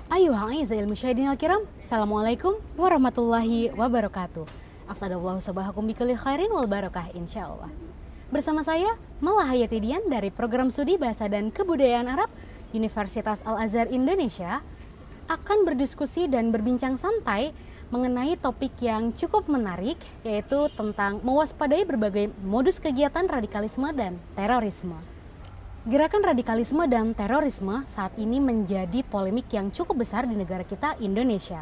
Ayuhang Aizzail Musyahidin Al-Kiram, Assalamualaikum warahmatullahi wabarakatuh. Asadallahu sabahakum bikulli khairin wal barakah insyaallah. Bersama saya, Mala Hayati Dian dari Program Studi Bahasa dan Kebudayaan Arab Universitas Al-Azhar Indonesia akan berdiskusi dan berbincang santai mengenai topik yang cukup menarik, yaitu tentang mewaspadai berbagai modus kegiatan radikalisme dan terorisme. Gerakan radikalisme dan terorisme saat ini menjadi polemik yang cukup besar di negara kita, Indonesia.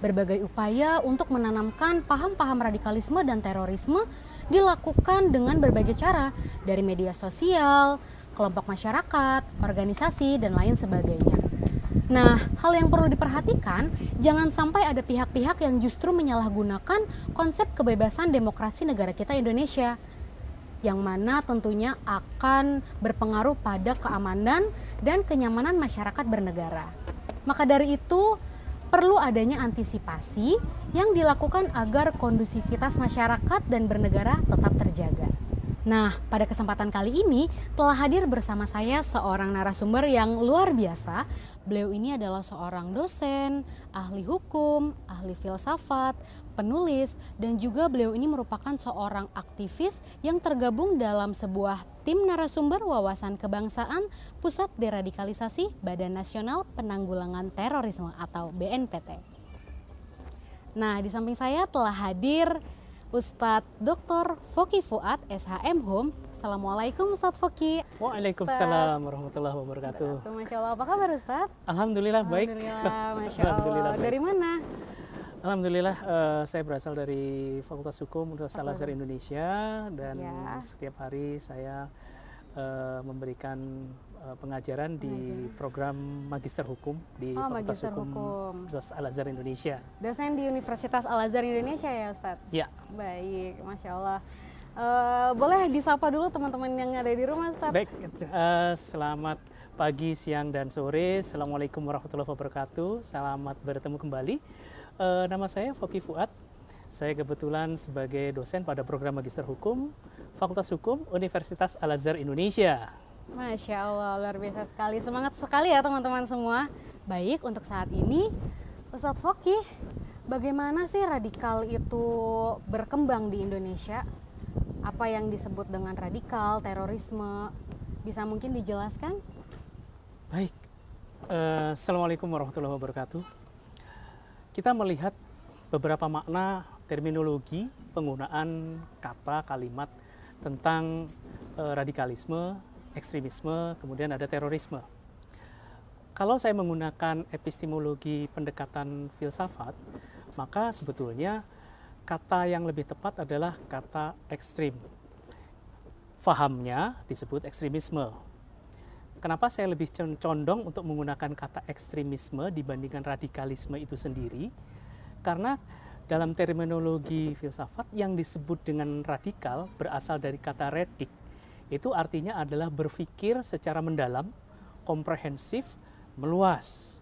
Berbagai upaya untuk menanamkan paham-paham radikalisme dan terorisme dilakukan dengan berbagai cara, dari media sosial, kelompok masyarakat, organisasi, dan lain sebagainya. Nah, hal yang perlu diperhatikan, jangan sampai ada pihak-pihak yang justru menyalahgunakan konsep kebebasan demokrasi negara kita Indonesia, yang mana tentunya akan berpengaruh pada keamanan dan kenyamanan masyarakat bernegara. Maka dari itu, perlu adanya antisipasi yang dilakukan agar kondusivitas masyarakat dan bernegara tetap terjaga. Nah, pada kesempatan kali ini telah hadir bersama saya seorang narasumber yang luar biasa. Beliau ini adalah seorang dosen, ahli hukum, ahli filsafat, penulis, dan juga beliau ini merupakan seorang aktivis yang tergabung dalam sebuah tim narasumber wawasan kebangsaan Pusat Deradikalisasi Badan Nasional Penanggulangan Terorisme atau BNPT. Nah, di samping saya telah hadir Ustadz Dr. Foky Fuad, SHM Hum. Assalamualaikum Ustadz Foky. Waalaikumsalam warahmatullahi wabarakatuh. Masya Allah, apa kabar Ustadz? Alhamdulillah baik. Alhamdulillah, Masya Allah. Dari mana? Alhamdulillah, saya berasal dari Fakultas Hukum Universitas Al-Azhar Indonesia dan setiap hari saya memberikan pengajaran di program Magister Hukum di Fakultas Hukum Universitas Al-Azhar Indonesia. Dosen di Universitas Al-Azhar Indonesia ya Ustadz? Ya. Baik, Masya Allah. Boleh disapa dulu teman-teman yang ada di rumah Ustadz? Baik, selamat pagi, siang, dan sore. Assalamualaikum warahmatullahi wabarakatuh. Selamat bertemu kembali. Nama saya Foky Fuad. Saya kebetulan sebagai dosen pada program Magister Hukum Fakultas Hukum Universitas Al-Azhar Indonesia. Masya Allah, luar biasa sekali. Semangat sekali ya teman-teman semua. Baik, untuk saat ini Ustadz Foky, bagaimana sih radikal itu berkembang di Indonesia? Apa yang disebut dengan radikal, terorisme? Bisa mungkin dijelaskan? Baik, Assalamualaikum warahmatullahi wabarakatuh. Kita melihat beberapa makna terminologi penggunaan kata, kalimat tentang radikalisme, ekstremisme, kemudian ada terorisme. Kalau saya menggunakan epistemologi pendekatan filsafat, maka sebetulnya kata yang lebih tepat adalah kata ekstrim. Fahamnya disebut ekstremisme. Kenapa saya lebih condong untuk menggunakan kata ekstremisme dibandingkan radikalisme itu sendiri? Karena dalam terminologi filsafat yang disebut dengan radikal berasal dari kata redik. Itu artinya adalah berpikir secara mendalam, komprehensif, meluas.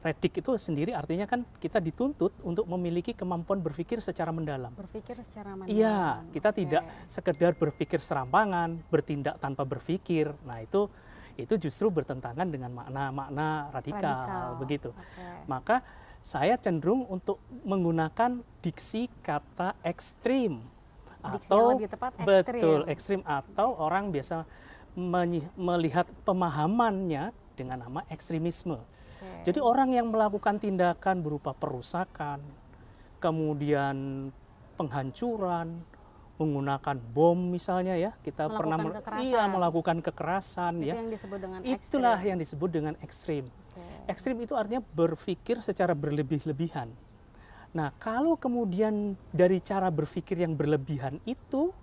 Redik itu sendiri artinya kan kita dituntut untuk memiliki kemampuan berpikir secara mendalam. Berpikir secara mendalam. Iya, kita tidak sekedar berpikir serampangan, bertindak tanpa berpikir. Nah, itu justru bertentangan dengan makna-makna radikal. Begitu. Maka saya cenderung untuk menggunakan diksi kata ekstrim. Atau lebih tepat ekstrim. Betul, ekstrim, atau orang biasa melihat pemahamannya dengan nama ekstremisme. Jadi orang yang melakukan tindakan berupa perusakan, kemudian penghancuran, menggunakan bom misalnya ya, kita melakukan kekerasan itu ya. Yang disebut dengan itulah ekstrim. yang disebut dengan ekstrim. Ekstrim itu artinya berpikir secara berlebih-lebihan. Nah, kalau kemudian dari cara berpikir yang berlebihan itu,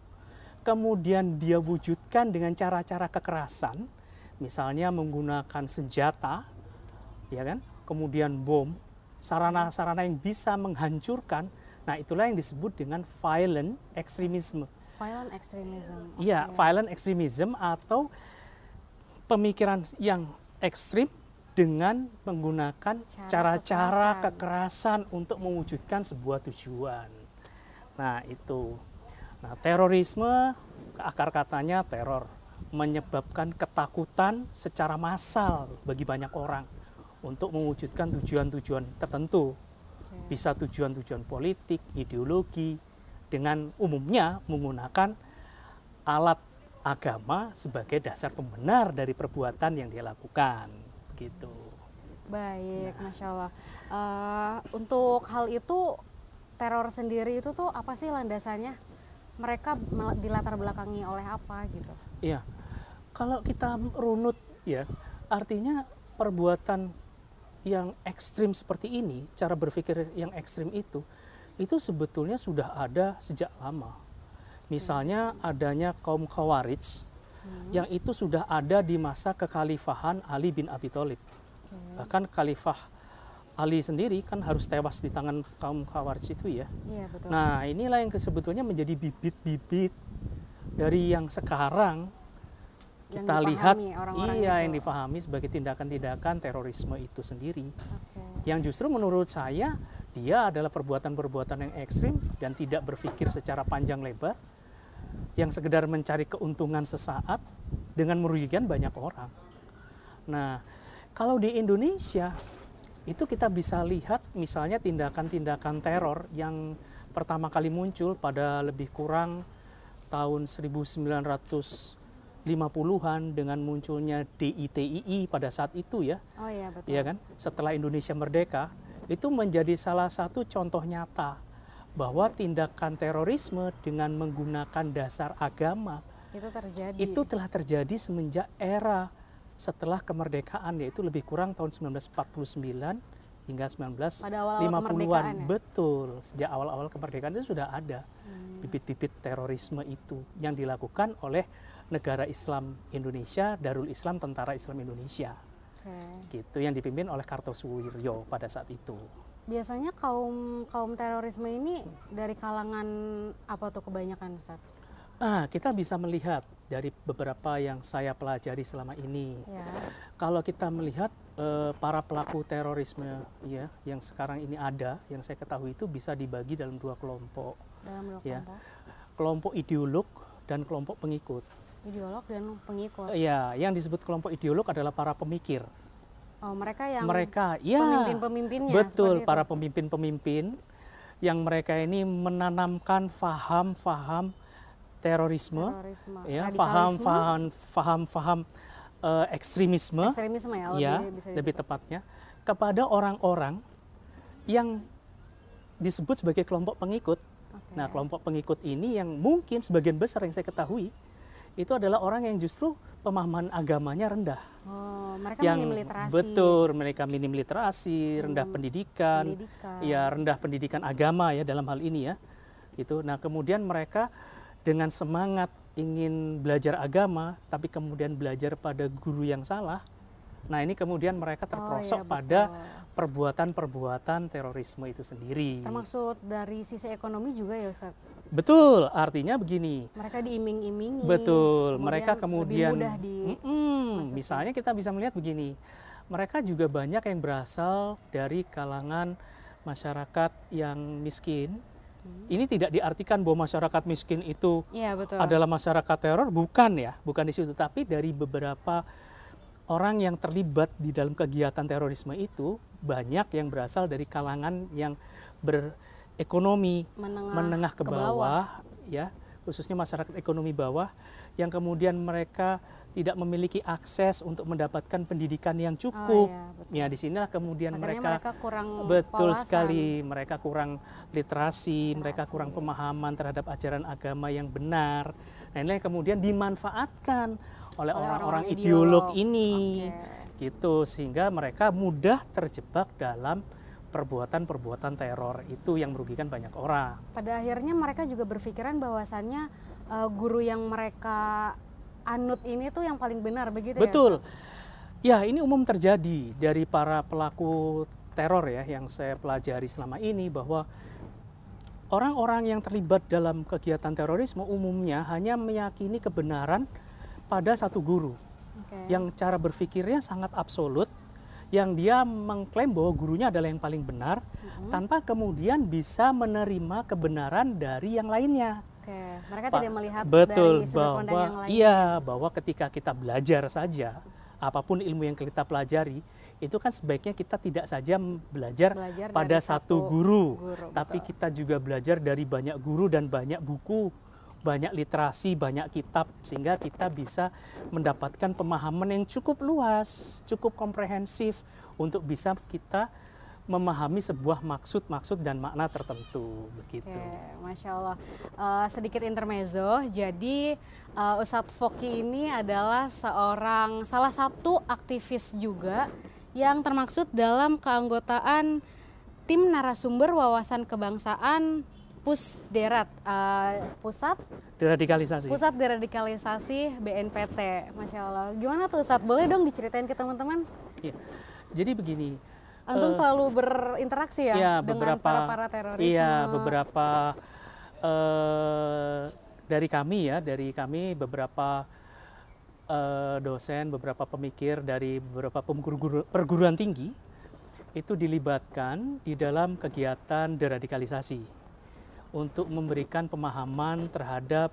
kemudian dia wujudkan dengan cara-cara kekerasan, misalnya menggunakan senjata, ya kan, kemudian bom, sarana-sarana yang bisa menghancurkan, nah itulah yang disebut dengan violent extremism. Violent extremism. Iya, violent extremism atau pemikiran yang ekstrim dengan menggunakan cara-cara kekerasan untuk mewujudkan sebuah tujuan. Nah, itu. Nah, terorisme akar katanya teror menyebabkan ketakutan secara massal bagi banyak orang untuk mewujudkan tujuan-tujuan tertentu. Bisa tujuan-tujuan politik, ideologi, dengan umumnya menggunakan alat agama sebagai dasar pembenar dari perbuatan yang dia lakukan. Gitu. Baik, Masya Allah. Untuk hal itu, teror sendiri itu tuh apa sih landasannya? Mereka dilatar belakangi oleh apa gitu? Iya, kalau kita runut ya, artinya perbuatan yang ekstrim seperti ini, cara berpikir yang ekstrim itu sebetulnya sudah ada sejak lama. Misalnya adanya kaum Khawarij, yang itu sudah ada di masa kekhalifahan Ali bin Abi Thalib. Bahkan Khalifah Ali sendiri kan harus tewas di tangan kaum Khawarij itu ya. Iya, betul. Nah, inilah yang sebetulnya menjadi bibit-bibit dari yang sekarang kita lihat, yang difahami sebagai tindakan-tindakan terorisme itu sendiri. Yang justru menurut saya dia adalah perbuatan-perbuatan yang ekstrim dan tidak berpikir secara panjang lebar, yang sekedar mencari keuntungan sesaat dengan merugikan banyak orang. Nah, kalau di Indonesia itu kita bisa lihat misalnya tindakan-tindakan teror yang pertama kali muncul pada lebih kurang tahun 1950-an dengan munculnya DITII pada saat itu ya. Oh iya, betul. Ya kan? Setelah Indonesia merdeka, itu menjadi salah satu contoh nyata bahwa tindakan terorisme dengan menggunakan dasar agama itu telah terjadi semenjak era setelah kemerdekaan, yaitu lebih kurang tahun 1949 hingga 1950-an. Ya? Betul, sejak awal-awal kemerdekaan itu sudah ada bibit-bibit terorisme itu yang dilakukan oleh negara Islam Indonesia, Darul Islam Tentara Islam Indonesia. Gitu, yang dipimpin oleh Kartosuwiryo pada saat itu. Biasanya kaum terorisme ini dari kalangan apa tuh kebanyakan, Ustaz? Kita bisa melihat dari beberapa yang saya pelajari selama ini. Ya. Kalau kita melihat para pelaku terorisme ya yang sekarang ini ada, yang saya ketahui itu bisa dibagi dalam dua kelompok. Kelompok ideolog dan kelompok pengikut. Ideolog dan pengikut. Iya, yang disebut kelompok ideolog adalah para pemikir. Oh, mereka yang pemimpin-pemimpinnya. Betul, para pemimpin-pemimpin yang mereka ini menanamkan faham-faham terorisme, ya, faham-faham ekstremisme ya, lebih tepatnya kepada orang-orang yang disebut sebagai kelompok pengikut. Nah, kelompok pengikut ini yang mungkin sebagian besar yang saya ketahui itu adalah orang yang justru pemahaman agamanya rendah. Mereka minim literasi. Betul, mereka minim literasi, rendah pendidikan, ya rendah pendidikan agama ya dalam hal ini ya. Itu. Nah, kemudian mereka dengan semangat ingin belajar agama, tapi kemudian belajar pada guru yang salah. Nah, ini kemudian mereka terperosok pada perbuatan-perbuatan terorisme itu sendiri. Termasuk dari sisi ekonomi juga ya, Ustaz? Betul, artinya begini. Mereka diiming-imingi. Betul, mereka kemudian lebih mudah misalnya kita bisa melihat begini. Mereka juga banyak yang berasal dari kalangan masyarakat yang miskin. Ini tidak diartikan bahwa masyarakat miskin itu adalah masyarakat teror, bukan ya, bukan di situ. Tapi dari beberapa orang yang terlibat di dalam kegiatan terorisme itu banyak yang berasal dari kalangan yang berekonomi menengah ke bawah, ya, khususnya masyarakat ekonomi bawah, yang kemudian mereka tidak memiliki akses untuk mendapatkan pendidikan yang cukup. Ya, di sinilah kemudian mereka kurang betul sekali, mereka kurang literasi, mereka kurang pemahaman terhadap ajaran agama yang benar. Nah, ini kemudian dimanfaatkan oleh orang-orang ideolog ini, gitu, sehingga mereka mudah terjebak dalam perbuatan-perbuatan teror itu yang merugikan banyak orang. Pada akhirnya mereka juga berpikiran bahwasannya guru yang mereka anut ini tuh yang paling benar, begitu ya? Betul. Ya, ini umum terjadi dari para pelaku teror ya yang saya pelajari selama ini, bahwa orang-orang yang terlibat dalam kegiatan terorisme umumnya hanya meyakini kebenaran pada satu guru. Yang cara berpikirnya sangat absolut, yang dia mengklaim bahwa gurunya adalah yang paling benar, tanpa kemudian bisa menerima kebenaran dari yang lainnya. Oke, mereka Pak, tidak melihat betul dari sudut pandang bahwa yang lain. iya, bahwa ketika kita belajar saja, apapun ilmu yang kita pelajari, itu kan sebaiknya kita tidak saja belajar Belajar pada dari satu guru, tapi betul. kita juga belajar dari banyak guru dan banyak buku, banyak literasi, banyak kitab, sehingga kita bisa mendapatkan pemahaman yang cukup luas, cukup komprehensif untuk bisa kita memahami sebuah maksud-maksud dan makna tertentu begitu. Oke, Masya Allah. Sedikit intermezzo, jadi Ustadz Foky ini adalah salah satu aktivis juga yang termaksud dalam keanggotaan tim narasumber wawasan kebangsaan Pusderat, Pusat Deradikalisasi BNPT. Masya Allah. Gimana tuh Ustadz? Boleh dong diceritain ke teman-teman? Iya. Jadi begini. Antum selalu berinteraksi ya dengan para terorisme. Iya, beberapa dari kami beberapa dosen, beberapa pemikir dari beberapa perguruan tinggi itu dilibatkan di dalam kegiatan deradikalisasi untuk memberikan pemahaman terhadap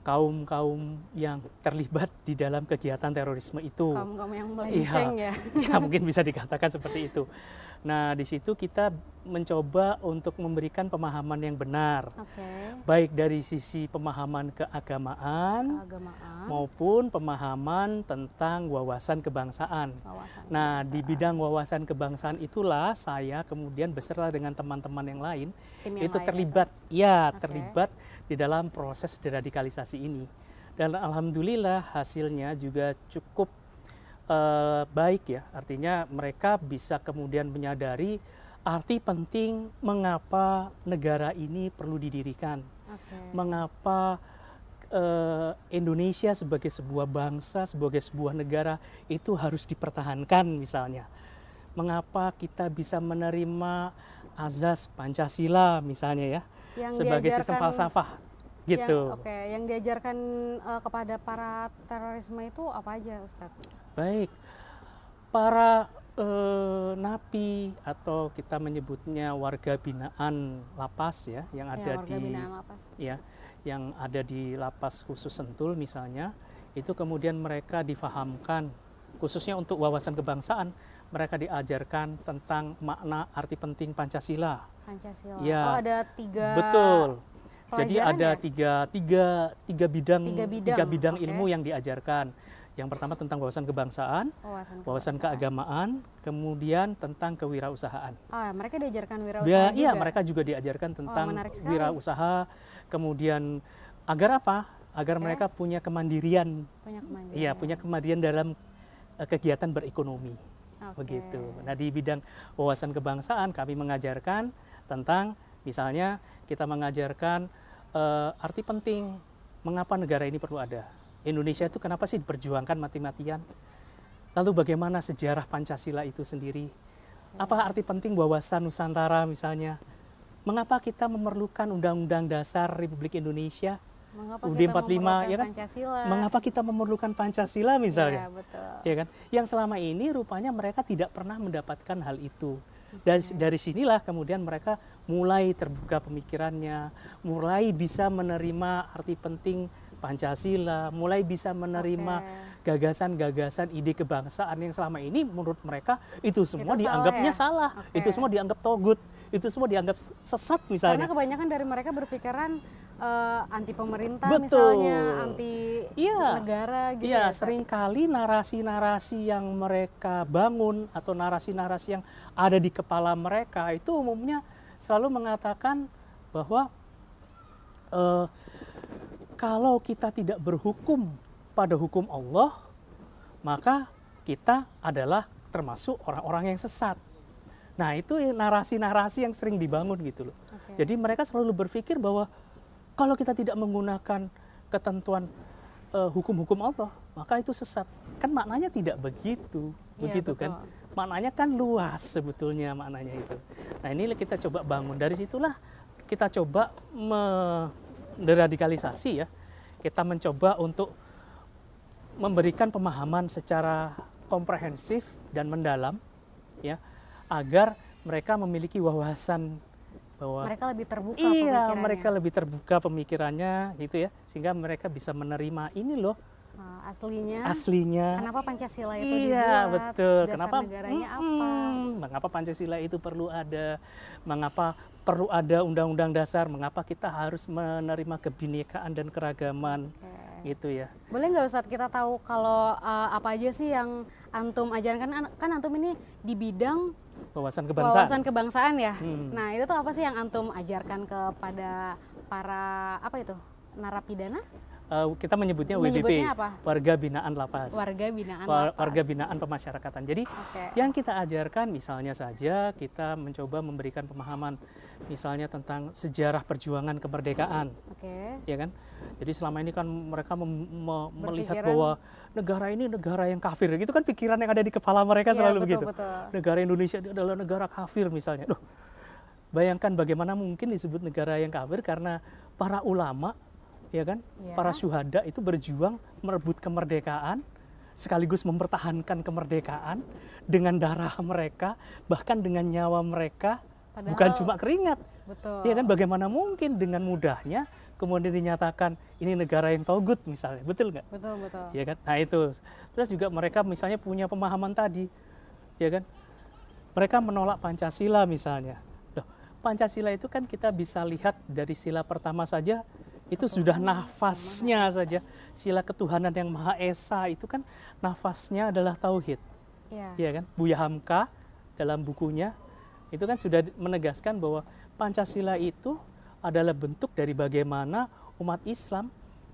kaum-kaum yang terlibat di dalam kegiatan terorisme itu. Kaum-kaum yang melenceng ya. Ya, mungkin bisa dikatakan seperti itu. Nah, di situ kita mencoba untuk memberikan pemahaman yang benar. Baik dari sisi pemahaman keagamaan maupun pemahaman tentang wawasan kebangsaan. Di bidang wawasan kebangsaan itulah saya kemudian beserta dengan teman-teman yang lain itu terlibat terlibat di dalam proses deradikalisasi ini. Dan alhamdulillah hasilnya juga cukup baik ya, artinya mereka bisa kemudian menyadari arti penting mengapa negara ini perlu didirikan, mengapa Indonesia sebagai sebuah bangsa, sebagai sebuah negara itu harus dipertahankan misalnya, mengapa kita bisa menerima azas Pancasila misalnya ya, sebagai sistem falsafah gitu. Yang diajarkan kepada para terorisme itu apa aja Ustadz? Baik, para napi atau kita menyebutnya warga binaan lapas ya, yang ada yang ada di lapas khusus Sentul misalnya, itu kemudian mereka difahamkan khususnya untuk wawasan kebangsaan, mereka diajarkan tentang makna arti penting Pancasila. Ya, oh ada tiga. Betul. Jadi ada tiga bidang ilmu yang diajarkan. Yang pertama tentang wawasan kebangsaan, wawasan keagamaan, kemudian tentang kewirausahaan. Mereka diajarkan wirausaha juga? Iya, mereka juga diajarkan tentang wirausaha, kemudian agar apa? Agar mereka punya kemandirian. Iya, punya kemandirian dalam kegiatan berekonomi. Begitu. Nah, di bidang wawasan kebangsaan kami mengajarkan tentang, misalnya kita mengajarkan arti penting mengapa negara ini perlu ada. Indonesia itu kenapa sih diperjuangkan mati-matian? Lalu bagaimana sejarah Pancasila itu sendiri? Apa arti penting wawasan Nusantara misalnya? Mengapa kita memerlukan Undang-Undang Dasar Republik Indonesia? UUD 45 ya kan? Mengapa kita memerlukan Pancasila misalnya? Ya, betul. Ya kan? Yang selama ini rupanya mereka tidak pernah mendapatkan hal itu. Dan dari sinilah kemudian mereka mulai terbuka pemikirannya, mulai bisa menerima arti penting Pancasila, mulai bisa menerima gagasan-gagasan ide kebangsaan yang selama ini menurut mereka itu semua dianggapnya salah, itu semua dianggap togut, itu semua dianggap sesat misalnya. Karena kebanyakan dari mereka berpikiran anti pemerintah misalnya, anti negara gitu. Iya, seringkali narasi-narasi yang mereka bangun atau narasi-narasi yang ada di kepala mereka itu umumnya selalu mengatakan bahwa kalau kita tidak berhukum pada hukum Allah, maka kita adalah termasuk orang-orang yang sesat. Nah, itu narasi-narasi yang sering dibangun gitu loh. Jadi mereka selalu berpikir bahwa kalau kita tidak menggunakan ketentuan hukum-hukum Allah, maka itu sesat. Kan maknanya tidak begitu, begitu kan? Maknanya kan luas sebetulnya maknanya itu. Nah, ini kita coba bangun. Dari situlah kita coba deradikalisasi ya, kita mencoba untuk memberikan pemahaman secara komprehensif dan mendalam ya, agar mereka memiliki wawasan bahwa mereka lebih terbuka iya, pemikirannya. mereka lebih terbuka pemikirannya gitu ya, sehingga mereka bisa menerima ini loh aslinya. Kenapa Pancasila itu Iya, dibuat? betul. Dasar Kenapa? negaranya apa? Mengapa Pancasila itu perlu ada? Mengapa perlu ada Undang-Undang Dasar? Mengapa kita harus menerima kebinekaan dan keragaman? Gitu ya. Boleh nggak Ustadz kita tahu kalau apa aja sih yang antum ajarkan? Kan antum ini di bidang Wawasan kebangsaan ya. Nah itu tuh apa sih yang antum ajarkan kepada para narapidana? Kita menyebutnya WBP, apa? Warga Binaan Lapas. Warga Binaan Lapas. Warga Binaan Pemasyarakatan. Jadi yang kita ajarkan misalnya saja kita mencoba memberikan pemahaman misalnya tentang sejarah perjuangan kemerdekaan. Ya kan? Jadi selama ini kan mereka melihat bahwa negara ini negara yang kafir. Itu kan pikiran yang ada di kepala mereka selalu begitu. Negara Indonesia adalah negara kafir misalnya. Loh, bayangkan bagaimana mungkin disebut negara yang kafir karena para ulama, ya kan, para syuhada itu berjuang merebut kemerdekaan sekaligus mempertahankan kemerdekaan dengan darah mereka, bahkan dengan nyawa mereka. Padahal, bukan cuma keringat. Betul. Ya kan, bagaimana mungkin dengan mudahnya kemudian dinyatakan ini negara yang togut misalnya, betul nggak? Betul. Ya kan, nah itu. Terus juga mereka misalnya punya pemahaman tadi, ya kan, mereka menolak Pancasila misalnya. Loh, Pancasila itu kan kita bisa lihat dari sila pertama saja. Itu sudah nafasnya saja, sila ketuhanan yang Maha Esa itu kan nafasnya adalah tauhid. Ya kan? Buya Hamka dalam bukunya itu kan sudah menegaskan bahwa Pancasila itu adalah bentuk dari bagaimana umat Islam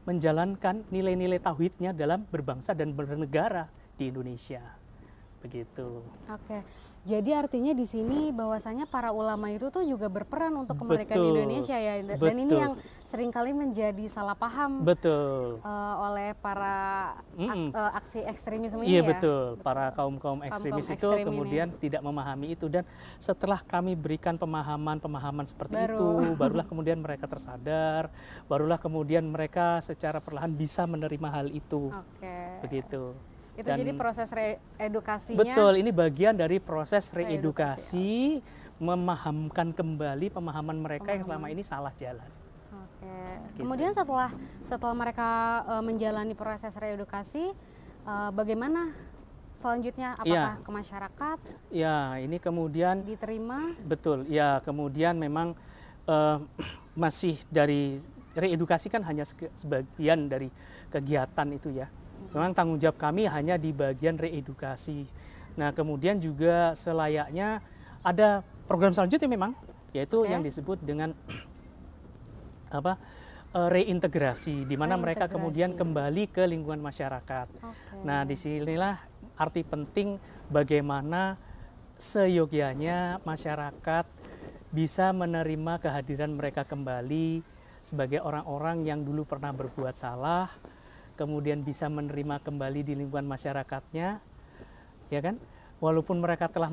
menjalankan nilai-nilai tauhidnya dalam berbangsa dan bernegara di Indonesia. Begitu. Jadi artinya di sini bahwasanya para ulama itu tuh juga berperan untuk kemerdekaan Indonesia ya. Dan ini yang seringkali menjadi salah paham oleh para aksi ekstremisme ini ya. Iya, ya. betul. Para kaum ekstremis itu kemudian tidak memahami itu, dan setelah kami berikan pemahaman seperti itu, barulah kemudian mereka tersadar, barulah kemudian mereka secara perlahan bisa menerima hal itu. Begitu. Itu jadi proses reedukasinya. Betul, ini bagian dari proses reedukasi, memahamkan kembali pemahaman mereka yang selama ini salah jalan. Gitu. Kemudian setelah mereka menjalani proses reedukasi, bagaimana selanjutnya? Apakah ke masyarakat? Ya, ini kemudian diterima. Betul, ya kemudian memang masih dari reedukasi kan hanya sebagian dari kegiatan itu ya. Memang tanggung jawab kami hanya di bagian reedukasi. Nah, kemudian juga selayaknya ada program selanjutnya memang, yaitu yang disebut dengan reintegrasi, di mana mereka kemudian kembali ke lingkungan masyarakat. Nah, disinilah arti penting bagaimana seyogyanya masyarakat bisa menerima kehadiran mereka kembali sebagai orang-orang yang dulu pernah berbuat salah, kemudian bisa menerima kembali di lingkungan masyarakatnya, ya kan? Walaupun mereka telah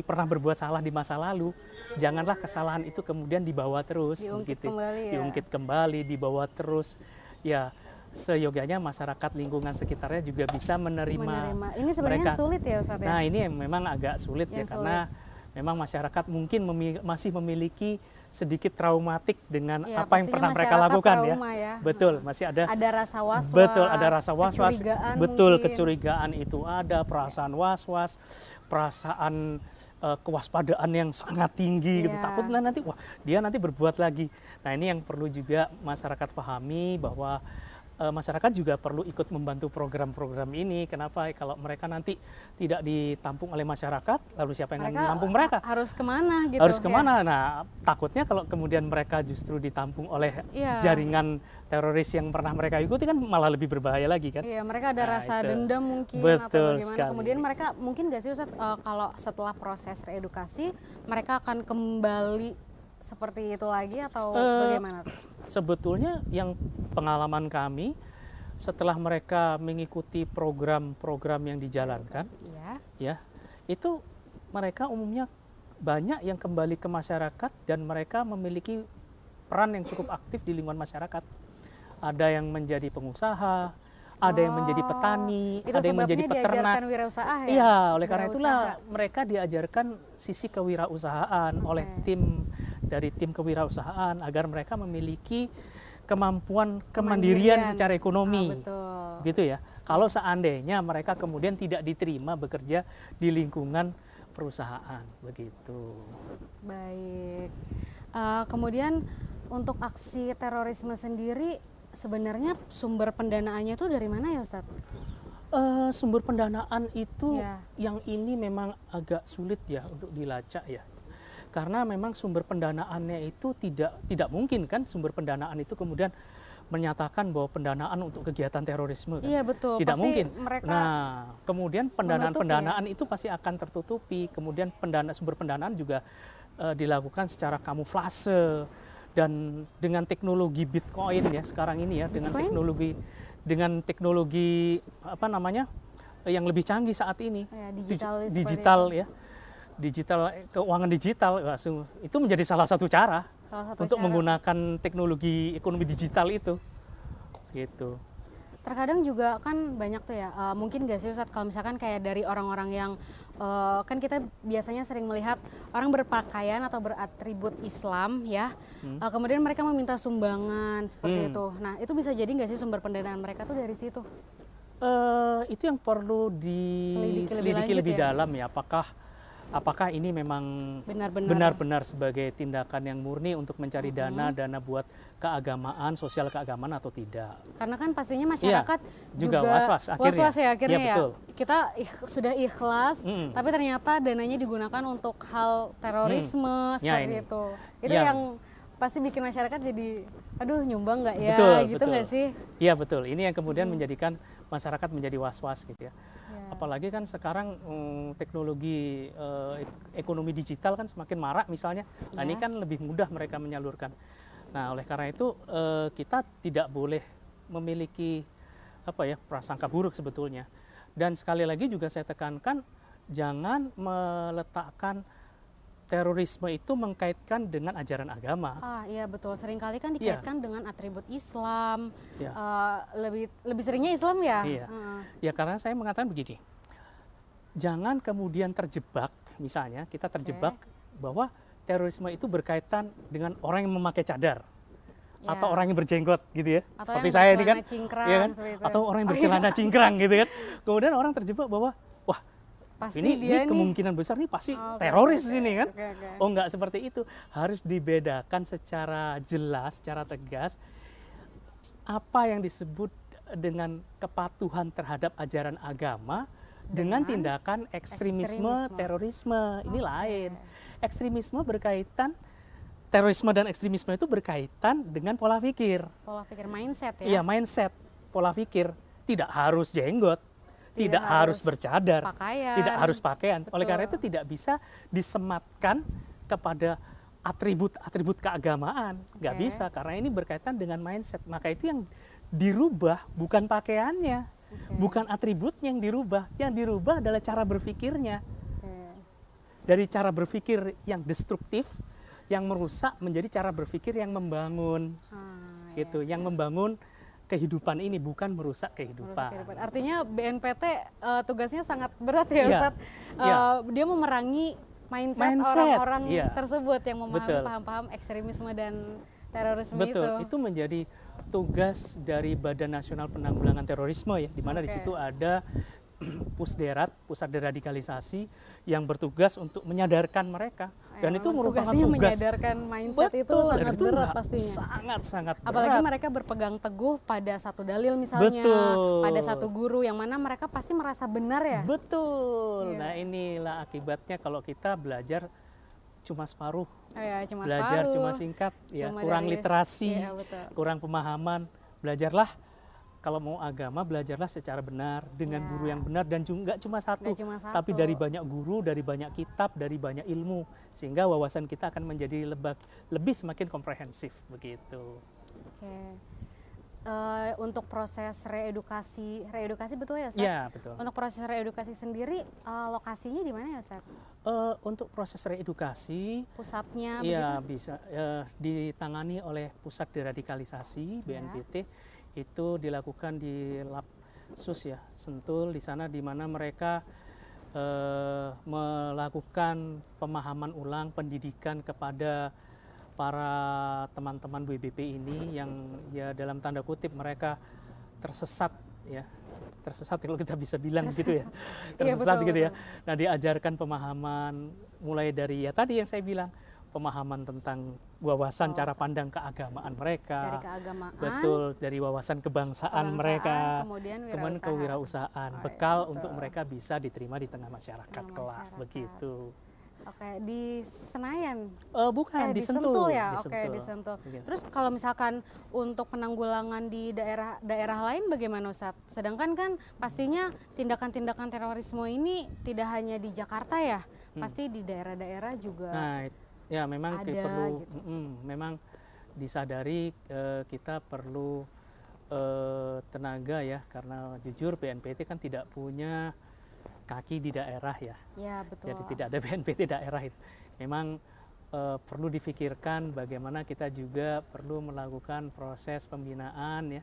pernah berbuat salah di masa lalu, janganlah kesalahan itu kemudian dibawa terus, diungkit kembali, dibawa terus, ya seyogyanya masyarakat lingkungan sekitarnya juga bisa menerima. Ini sebenarnya sulit ya Ustadz? Nah, ini memang agak sulit ya, karena memang masyarakat mungkin masih memiliki sedikit traumatik dengan apa yang pernah mereka lakukan ya. Betul, masih ada rasa was-was. Betul, ada rasa was-was. Betul, mungkin. Kecurigaan itu ada, perasaan was-was, perasaan kewaspadaan yang sangat tinggi gitu. Takutnya nanti dia nanti berbuat lagi. Nah, ini yang perlu juga masyarakat pahami, bahwa masyarakat juga perlu ikut membantu program-program ini. Kenapa? Kalau mereka nanti tidak ditampung oleh masyarakat, lalu siapa yang menampung mereka? Harus kemana gitu? Harus kemana? Nah, takutnya kalau kemudian mereka justru ditampung oleh jaringan teroris yang pernah mereka ikuti, kan malah lebih berbahaya lagi kan? Iya, mereka ada rasa dendam mungkin. Betul atau bagaimana. Sekali. Kemudian mereka mungkin nggak sih Ustadz, kalau setelah proses reedukasi mereka akan kembali seperti itu lagi atau bagaimana? Sebetulnya yang pengalaman kami setelah mereka mengikuti program-program yang dijalankan, ya itu mereka umumnya banyak yang kembali ke masyarakat dan mereka memiliki peran yang cukup aktif di lingkungan masyarakat. Ada yang menjadi pengusaha, ada yang menjadi petani, ada yang menjadi peternak. Iya, oleh karena itulah mereka diajarkan sisi kewirausahaan oleh tim dari tim kewirausahaan agar mereka memiliki kemampuan kemandirian secara ekonomi. Betul. Gitu ya. Kalau seandainya mereka kemudian tidak diterima bekerja di lingkungan perusahaan, begitu. Baik. Kemudian untuk aksi terorisme sendiri sebenarnya sumber pendanaannya itu dari mana ya Ustadz? Sumber pendanaan itu Ya. yang ini memang agak sulit ya untuk dilacak ya. Karena memang sumber pendanaannya itu tidak mungkin kan sumber pendanaan itu kemudian menyatakan bahwa pendanaan untuk kegiatan terorisme kan? Iya betul. Tidak Pasti mungkin. mereka Nah, kemudian pendanaan-pendanaan menutupi, itu pasti akan tertutupi. Kemudian sumber pendanaan juga dilakukan secara kamuflase dan dengan teknologi Bitcoin ya sekarang ini ya, dengan Bitcoin? teknologi apa namanya yang lebih canggih saat ini, ya, digital seperti digital itu. ya, keuangan digital, itu menjadi salah satu cara Salah satu untuk cara. menggunakan teknologi ekonomi digital itu, gitu. Terkadang juga kan banyak tuh ya, mungkin gak sih Ustadz kalau misalkan kayak dari orang-orang yang kan kita biasanya sering melihat orang berpakaian atau beratribut Islam ya, kemudian mereka meminta sumbangan seperti itu. Nah itu bisa jadi gak sih sumber pendanaan mereka tuh dari situ? Itu yang perlu Selidiki lebih diselidiki lanjut lebih ya? dalam ya, apakah ini memang benar-benar sebagai tindakan yang murni untuk mencari dana buat keagamaan, sosial keagamaan atau tidak. Karena kan pastinya masyarakat juga was-was ya akhirnya Iya, ya. betul. Kita sudah ikhlas, tapi ternyata dananya digunakan untuk hal terorisme seperti ini. itu. Itu Ya. yang pasti bikin masyarakat jadi, aduh nyumbang nggak ya, Betul, gitu betul. nggak sih? Iya betul. Ini yang kemudian menjadikan masyarakat menjadi was-was gitu ya. Ya. Apalagi kan sekarang teknologi ekonomi digital kan semakin marak misalnya. Nah ini Ya. kan lebih mudah mereka menyalurkan. Nah oleh karena itu kita tidak boleh memiliki prasangka buruk sebetulnya. Dan sekali lagi juga saya tekankan jangan meletakkan terorisme itu mengkaitkan dengan ajaran agama. Iya betul. Seringkali kan dikaitkan dengan atribut Islam. Ya. Lebih seringnya Islam ya. Iya. Ya karena saya mengatakan begini, jangan kemudian terjebak, misalnya kita terjebak bahwa terorisme itu berkaitan dengan orang yang memakai cadar. Ya. Atau orang yang berjenggot gitu ya, Atau seperti yang saya ini kan, cingkrang, ya kan? seperti itu. Atau orang yang bercelana cingkrang gitu kan. Kemudian orang terjebak bahwa wah Pasti ini dia kemungkinan besar nih pasti Oke, teroris oke, ini kan. oke. Oh enggak seperti itu, harus dibedakan secara jelas, secara tegas apa yang disebut dengan kepatuhan terhadap ajaran agama dengan tindakan ekstremisme, terorisme. Ini lain. Ekstremisme berkaitan, terorisme dan ekstremisme itu berkaitan dengan pola pikir. Pola pikir mindset ya. Iya, mindset, pola pikir. Tidak harus jenggot, tidak harus bercadar, pakaian. tidak harus pakaian. Oleh Betul. karena itu tidak bisa disematkan kepada atribut keagamaan. Nggak bisa, karena ini berkaitan dengan mindset. Maka itu yang dirubah bukan pakaiannya, bukan atributnya yang dirubah. Yang dirubah adalah cara berpikirnya. Dari cara berpikir yang destruktif, yang merusak menjadi cara berpikir yang membangun, gitu, yang membangun kehidupan ini, bukan merusak kehidupan. Artinya BNPT tugasnya sangat berat ya Ustadz. Dia memerangi mindset orang-orang tersebut yang memahami paham-paham ekstremisme dan terorisme itu. Betul, itu menjadi tugas dari Badan Nasional Penanggulangan Terorisme ya, di mana di situ ada Pusderat, Pusat Deradikalisasi yang bertugas untuk menyadarkan mereka. Dan itu merupakan tugas menyadarkan mindset itu sangat berat pastinya. Sangat berat. Apalagi mereka berpegang teguh pada satu dalil misalnya, pada satu guru yang mana mereka pasti merasa benar ya. Betul. Nah inilah akibatnya kalau kita belajar cuma separuh. Belajar cuma singkat, kurang literasi, kurang pemahaman. Belajarlah. Kalau mau agama, belajarlah secara benar, dengan guru yang benar, dan nggak cuma satu, tapi dari banyak guru, dari banyak kitab, dari banyak ilmu, sehingga wawasan kita akan menjadi lebih semakin komprehensif, begitu. Untuk proses reedukasi betul ya Ustaz? Iya, betul. Untuk proses reedukasi sendiri, lokasinya di mana ya Ustaz? Untuk proses reedukasi, pusatnya bisa ditangani oleh Pusat Deradikalisasi, BNPT. Itu dilakukan di Lapsus ya, Sentul, di sana di mana mereka melakukan pemahaman ulang, pendidikan kepada para teman-teman WBP ini yang ya dalam tanda kutip mereka tersesat ya. Tersesat kalau kita bisa bilang gitu ya. Tersesat betul, gitu ya. betul. Nah, diajarkan pemahaman mulai dari ya tadi yang saya bilang, pemahaman tentang wawasan cara pandang keagamaan mereka. Dari keagamaan. Betul, dari wawasan kebangsaan mereka. Kemudian kewirausahaan. Bekal untuk mereka bisa diterima di tengah masyarakat kelak, masyarakat. begitu. Oke, di Senayan. Bukan, di Sentul Sentul ya. di Oke, Sentul. di Sentul. Begitu. Terus kalau misalkan untuk penanggulangan di daerah lain bagaimana Ustadz? Sedangkan kan pastinya tindakan-tindakan terorisme ini tidak hanya di Jakarta ya, pasti di daerah-daerah juga. Nah, ya memang ada, perlu, gitu. memang disadari kita perlu tenaga ya, karena jujur BNPT kan tidak punya kaki di daerah ya. Ya, betul. Jadi tidak ada BNPT daerah itu. Memang perlu difikirkan bagaimana kita juga perlu melakukan proses pembinaan ya,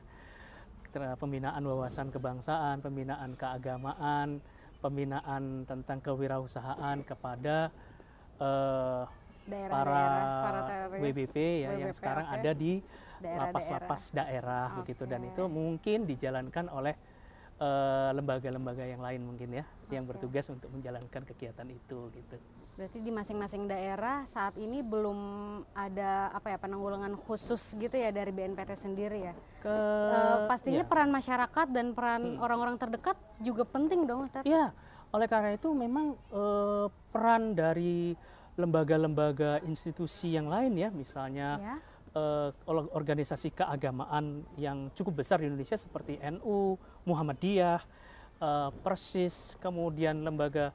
pembinaan wawasan kebangsaan, pembinaan keagamaan, pembinaan tentang kewirausahaan kepada para teroris, WBP ya yang sekarang ada di lapas-lapas daerah begitu, dan itu mungkin dijalankan oleh lembaga-lembaga yang lain mungkin ya, yang bertugas untuk menjalankan kegiatan itu gitu. Berarti di masing-masing daerah saat ini belum ada penanggulangan khusus gitu ya dari BNPT sendiri ya. Pastinya peran masyarakat dan peran orang-orang terdekat juga penting dong Ustadz. Iya, oleh karena itu memang peran dari lembaga-lembaga institusi yang lain ya, misalnya organisasi keagamaan yang cukup besar di Indonesia seperti NU, Muhammadiyah, Persis, kemudian lembaga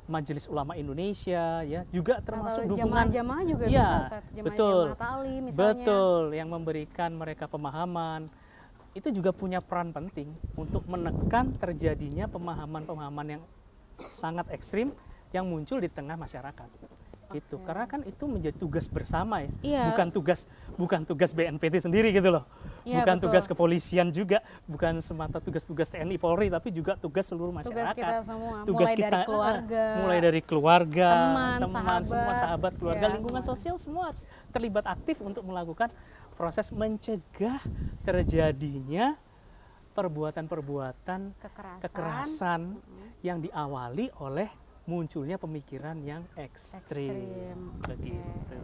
Majelis Ulama Indonesia ya, juga termasuk dukungan jamaah juga ya, bisa Ustaz. betul, Jamaah ta'lim misalnya. betul, yang memberikan mereka pemahaman itu juga punya peran penting untuk menekan terjadinya pemahaman-pemahaman yang sangat ekstrim yang muncul di tengah masyarakat. Itu karena kan itu menjadi tugas bersama ya, bukan tugas BNPT sendiri gitu loh, bukan tugas kepolisian juga, bukan semata tugas-tugas TNI Polri, tapi juga tugas seluruh masyarakat. Tugas kita semua, tugas mulai dari keluarga, teman, semua sahabat, keluarga, lingkungan sosial semua harus terlibat aktif untuk melakukan proses mencegah terjadinya perbuatan-perbuatan kekerasan yang diawali oleh munculnya pemikiran yang ekstrim. Begitu.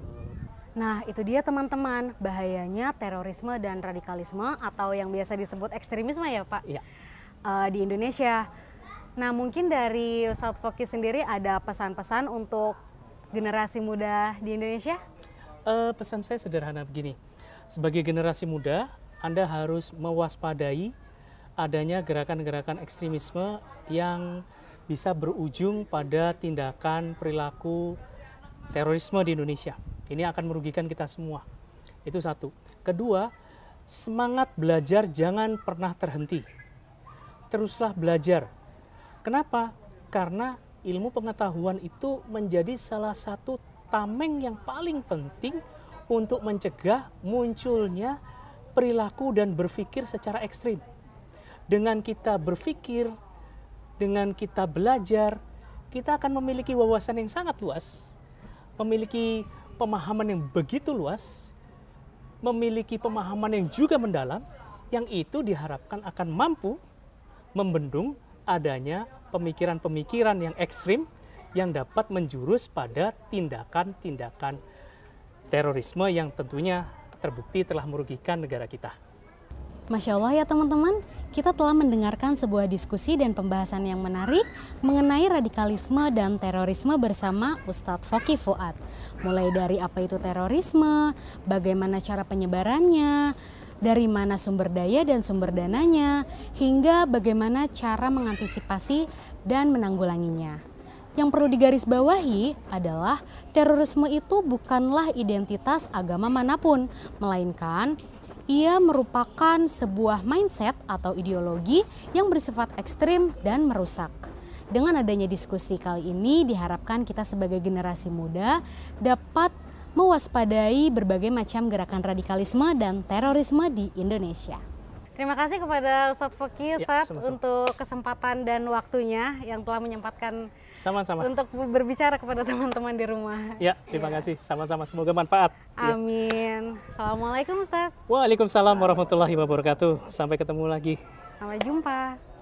Nah, itu dia teman-teman, bahayanya terorisme dan radikalisme atau yang biasa disebut ekstremisme ya Pak, di Indonesia. Nah, mungkin dari Ustadz Foky sendiri ada pesan-pesan untuk generasi muda di Indonesia? Pesan saya sederhana begini, sebagai generasi muda, Anda harus mewaspadai adanya gerakan-gerakan ekstremisme yang bisa berujung pada tindakan perilaku terorisme di Indonesia. Ini akan merugikan kita semua. Itu satu. Kedua, semangat belajar jangan pernah terhenti. Teruslah belajar. Kenapa? Karena ilmu pengetahuan itu menjadi salah satu tameng yang paling penting untuk mencegah munculnya perilaku dan berpikir secara ekstrim. Dengan kita berpikir, dengan kita belajar, kita akan memiliki wawasan yang sangat luas, memiliki pemahaman yang begitu luas, memiliki pemahaman yang juga mendalam, yang itu diharapkan akan mampu membendung adanya pemikiran-pemikiran yang ekstrim yang dapat menjurus pada tindakan-tindakan terorisme yang tentunya terbukti telah merugikan negara kita. Masya Allah ya teman-teman, kita telah mendengarkan sebuah diskusi dan pembahasan yang menarik mengenai radikalisme dan terorisme bersama Ustadz Foky Fuad. Mulai dari apa itu terorisme, bagaimana cara penyebarannya, dari mana sumber daya dan sumber dananya, hingga bagaimana cara mengantisipasi dan menanggulanginya. Yang perlu digarisbawahi adalah terorisme itu bukanlah identitas agama manapun, melainkan ia merupakan sebuah mindset atau ideologi yang bersifat ekstrim dan merusak. Dengan adanya diskusi kali ini diharapkan kita sebagai generasi muda dapat mewaspadai berbagai macam gerakan radikalisme dan terorisme di Indonesia. Terima kasih kepada Ustadz Fakih, Ya, Ustadz, sama-sama. untuk kesempatan dan waktunya yang telah menyempatkan Sama-sama. untuk berbicara kepada teman-teman di rumah. Ya, terima kasih. Sama-sama. Semoga manfaat. Ya. Amin. Assalamualaikum Ustadz. Waalaikumsalam warahmatullahi wabarakatuh. Sampai ketemu lagi. Sampai jumpa.